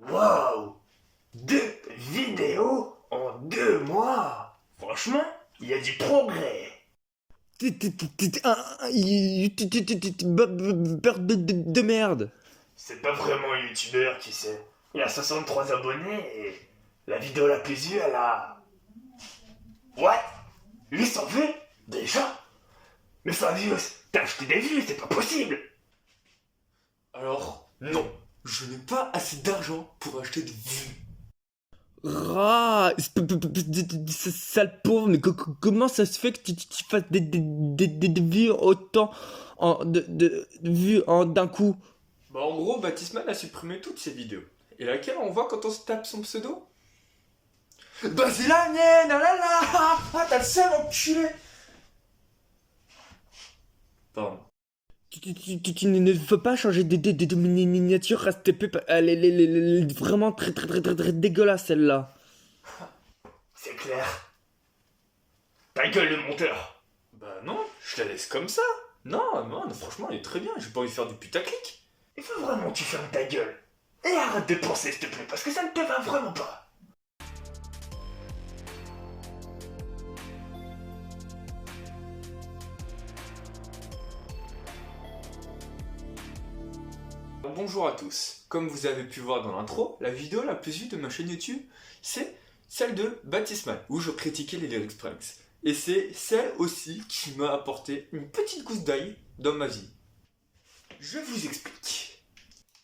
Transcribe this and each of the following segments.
Waouh! 2 vidéos en 2 mois! Franchement, il y a du progrès! Beurre de merde. C'est pas vraiment un youtubeur, tu sais. Il a 63 abonnés et la vidéo la plus vue, elle a... Ouais! 800 vues? Déjà? Mais Fabius, t'as acheté des vues, c'est pas possible! Alors, non, je n'ai pas assez d'argent pour acheter des vues. Rah, sale pauvre, mais comment ça se fait que tu fasses des vues autant de vues d'un coup? Bah en gros, Baptisman a supprimé toutes ses vidéos. Et laquelle on voit quand on se tape son pseudo? Bah c'est la mienne, ah là là. Ah t'as le seul enculé. Pardon. Tu ne veux pas changer de miniature, reste elle est vraiment très dégueulasse celle-là. C'est clair. Ta gueule, le monteur! Bah non, je la laisse comme ça. Non, franchement, elle est très bien, j'ai pas envie de faire du putaclic. Il faut vraiment que tu fermes ta gueule. Et arrête de penser, s'il te plaît, parce que ça ne te va vraiment pas. Bonjour à tous. Comme vous avez pu voir dans l'intro, la vidéo la plus vue de ma chaîne YouTube, c'est celle de Baptisman, où je critiquais les Lyrics Pranks. Et c'est celle aussi qui m'a apporté une petite gousse d'ail dans ma vie. Je vous explique.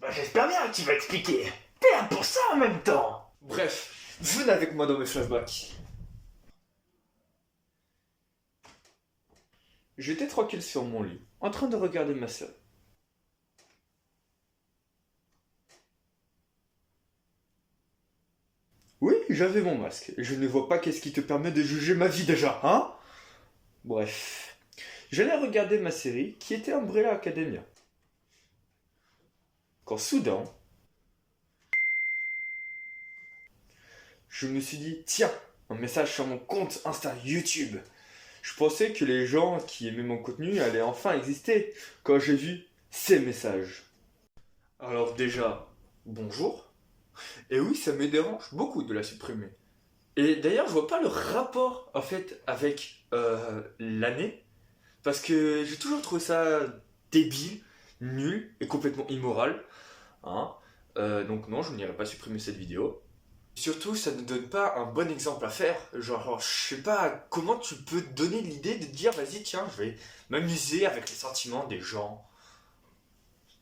Bah j'espère bien que tu vas expliquer. T'es là pour ça en même temps. Bref, venez avec moi dans mes flashbacks. J'étais tranquille sur mon lit, en train de regarder ma série. Oui, j'avais mon masque. Je ne vois pas qu'est-ce qui te permet de juger ma vie déjà, hein? Bref. J'allais regarder ma série qui était Umbrella Academia. Quand soudain, je me suis dit, tiens, un message sur mon compte Insta YouTube. Je pensais que les gens qui aimaient mon contenu allaient enfin exister quand j'ai vu ces messages. Alors déjà, bonjour. Et oui, ça me dérange beaucoup de la supprimer. Et d'ailleurs, je vois pas le rapport en fait avec l'année, parce que j'ai toujours trouvé ça débile, nul et complètement immoral. Hein. Donc non, je n'irai pas supprimer cette vidéo. Surtout, ça ne donne pas un bon exemple à faire. Genre, je sais pas comment tu peux te donner l'idée de dire, vas-y, tiens, je vais m'amuser avec les sentiments des gens.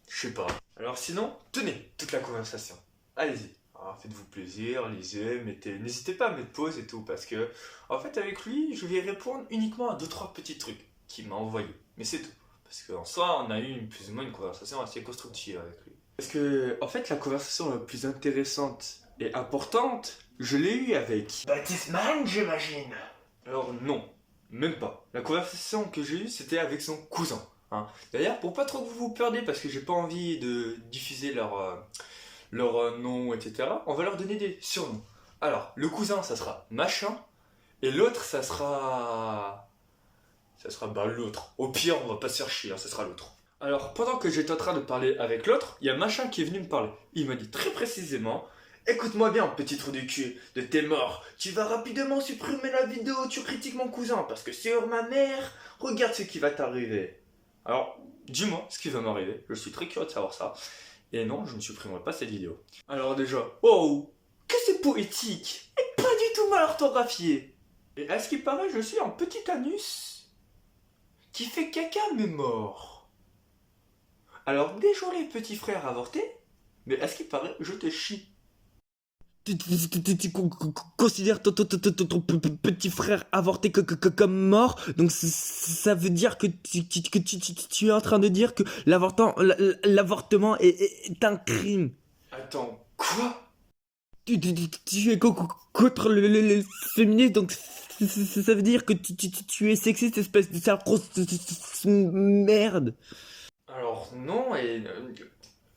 Je sais pas. Alors sinon, tenez toute la conversation. Allez-y. Alors, faites-vous plaisir, lisez, n'hésitez pas à mettre pause et tout, parce que, en fait, avec lui, je vais répondre uniquement à 2-3 petits trucs qu'il m'a envoyés. Mais c'est tout. Parce qu'en soi, on a eu plus ou moins une conversation assez constructive avec lui. Parce que, en fait, la conversation la plus intéressante et importante, je l'ai eue avec... Baptisman, j'imagine. Alors non, même pas. La conversation que j'ai eue, c'était avec son cousin. Hein. D'ailleurs, pour pas trop que vous vous perdiez, parce que j'ai pas envie de diffuser leur nom, etc., on va leur donner des surnoms. Alors, le cousin, ça sera machin, et l'autre, ça sera bah, l'autre. Au pire, on va pas se faire chier, hein, ça sera l'autre. Alors, pendant que j'étais en train de parler avec l'autre, il y a machin qui est venu me parler. Il m'a dit très précisément: écoute-moi bien, petit trou du cul, de tes morts, tu vas rapidement supprimer la vidéo où tu critiques mon cousin, parce que sur ma mère, regarde ce qui va t'arriver. Alors, dis-moi ce qui va m'arriver, je suis très curieux de savoir ça. Et non, je ne supprimerai pas cette vidéo. Alors déjà, wow, que c'est poétique et pas du tout mal orthographié. Et à ce qui paraît, je suis un petit anus qui fait caca mais mort. Alors désolé petit frère avorté, mais à ce qui paraît, je te chie. Tu considères ton petit frère avorté comme mort, donc ça veut dire que tu es en train de dire que l'avortement est un crime. Attends, quoi? Tu es contre le féminisme, donc ça veut dire que tu es sexiste, espèce de sale grosse merde. Alors non,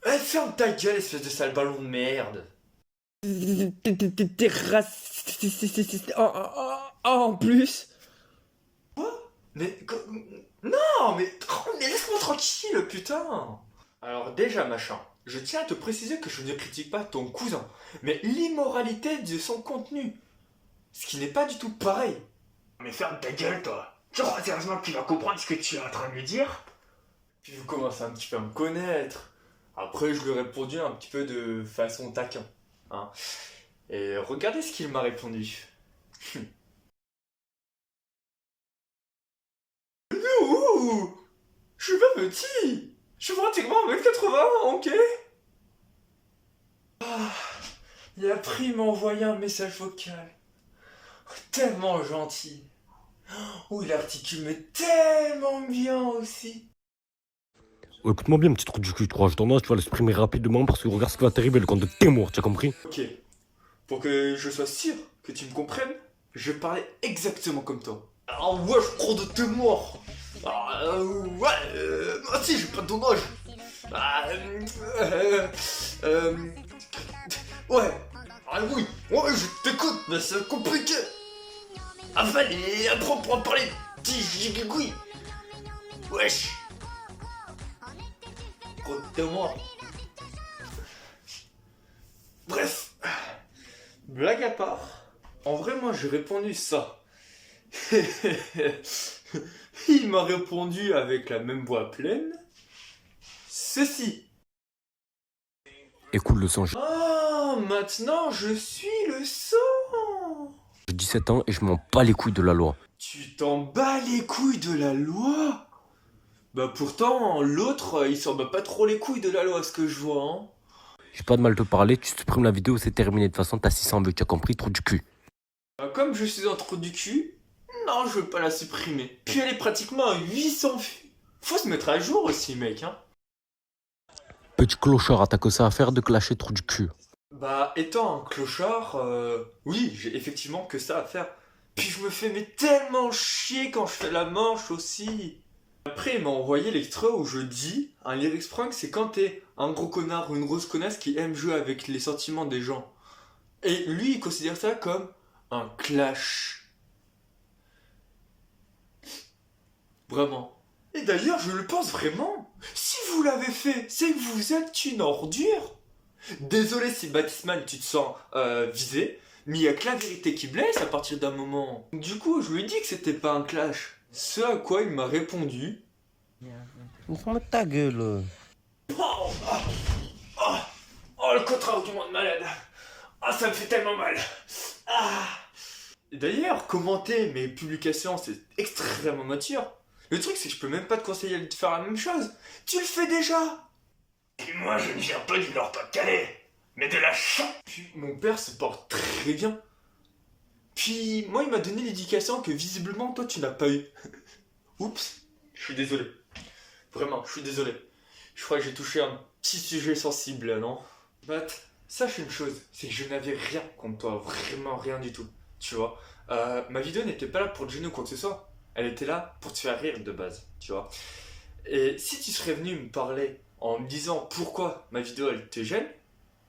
ferme ta gueule, espèce de sale ballon de merde. T'es raciste en plus. Mais... Non, mais laisse-moi tranquille, putain. Alors déjà, machin, je tiens à te préciser que je ne critique pas ton cousin, mais l'immoralité de son contenu. Ce qui n'est pas du tout pareil. Mais ferme ta gueule, toi. Tu crois sérieusement que tu vas comprendre ce que tu es en train de lui dire? Puis vous commencez un petit peu à me connaître. Après, je lui ai répondu un petit peu de façon taquin. Hein. Et regardez ce qu'il m'a répondu. Ouh, je suis pas petit. Je suis pratiquement 1m80, ok. Et après, il m'a envoyé un message vocal. Tellement gentil. Oh, il articule mais tellement bien aussi. Écoute-moi bien, petit trou du cul, tu crois, je t'en tu vas l'exprimer rapidement parce que regarde ce qui va t'arriver quand t'es mort, tu as compris? Ok. Pour que je sois sûr que tu me comprennes, je parlais exactement comme toi. Ah ouais, je crois de tes morts. Moi aussi, j'ai pas ton âge. Ouais. Ah oui, ouais, je t'écoute, mais c'est compliqué. Avaler, apprends pour en parler, petit gigouille. Wesh. Crois de tes morts. Bref. Blague à part, en vrai, moi, j'ai répondu ça. Il m'a répondu avec la même voix pleine. Ceci. Écoute le sang, Ah, maintenant, je suis le sang. j'ai 17 ans et je m'en bats les couilles de la loi. Tu t'en bats les couilles de la loi? Bah pourtant, l'autre, il s'en bat pas trop les couilles de la loi, ce que je vois, hein. J'ai pas de mal te parler, tu supprimes la vidéo, c'est terminé. De toute façon, t'as 600 vues, tu as compris, trou du cul. Bah, comme je suis un trou du cul, non, je veux pas la supprimer. Puis elle est pratiquement à 800 vues. Faut se mettre à jour aussi, mec, hein. Petit clochard, t'as que ça à faire de clasher trou du cul. Bah, étant un clochard, oui, j'ai effectivement que ça à faire. Puis je me fais mais tellement chier quand je fais la manche aussi. Après, il m'a envoyé l'extrait où je dis, un lyrics prank, c'est quand t'es un gros connard ou une grosse connasse qui aime jouer avec les sentiments des gens. Et lui, il considère ça comme un clash. Vraiment. Et d'ailleurs, je le pense vraiment. Si vous l'avez fait, c'est que vous êtes une ordure. Désolé si Batisman, tu te sens visé, mais il y a que la vérité qui blesse à partir d'un moment. Du coup, je lui ai dit que c'était pas un clash. Ce à quoi il m'a répondu. Ferme ta gueule. Oh, le contre-argument de malade. Ah, ça me fait tellement mal. Ah. Et d'ailleurs, commenter mes publications, c'est extrêmement mature. Le truc, c'est que je peux même pas te conseiller de faire la même chose. Tu le fais déjà. Et moi, je ne viens pas du Nord-Pas-de-Calais, mais de la chance. Puis mon père se porte très bien. Puis moi, il m'a donné l'éducation que visiblement, toi, tu n'as pas eu. Oups, je suis désolé. Vraiment, je suis désolé. Je crois que j'ai touché un petit sujet sensible, là, non? Bat, sache une chose, c'est que je n'avais rien contre toi, vraiment rien du tout. Tu vois, ma vidéo n'était pas là pour te gêner ou quoi que ce soit. Elle était là pour te faire rire de base, tu vois. Et si tu serais venu me parler en me disant pourquoi ma vidéo elle te gêne,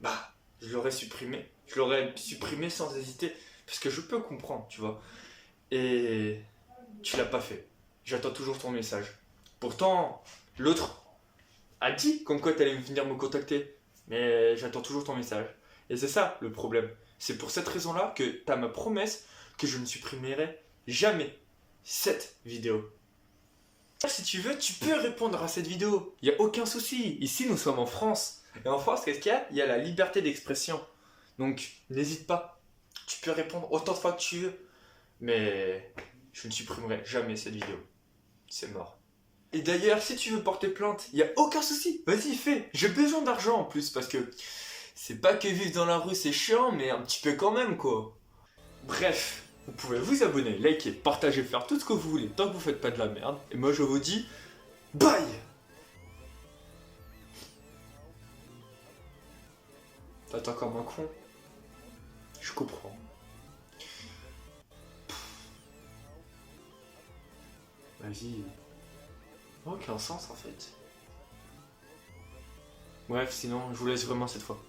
bah, je l'aurais supprimé. Je l'aurais supprimé sans hésiter. Parce que je peux comprendre, tu vois. Et tu l'as pas fait. J'attends toujours ton message. Pourtant, l'autre a dit comme quoi t'allais venir me contacter. Mais j'attends toujours ton message. Et c'est ça le problème. C'est pour cette raison-là que t'as ma promesse que je ne supprimerai jamais cette vidéo. Si tu veux, tu peux répondre à cette vidéo. Il n'y a aucun souci. Ici, nous sommes en France. Et en France, qu'est-ce qu'il y a? Il y a la liberté d'expression. Donc, n'hésite pas. Tu peux répondre autant de fois que tu veux. Mais je ne supprimerai jamais cette vidéo. C'est mort. Et d'ailleurs, si tu veux porter plainte, il n'y a aucun souci. Vas-y, fais. J'ai besoin d'argent en plus parce que c'est pas que vivre dans la rue c'est chiant, mais un petit peu quand même quoi. Bref. Vous pouvez vous abonner, liker, partager, faire tout ce que vous voulez tant que vous faites pas de la merde. Et moi je vous dis bye. T'attends comme un con. Je comprends. Vas-y. Aucun sens en fait. Bref, sinon je vous laisse vraiment cette fois.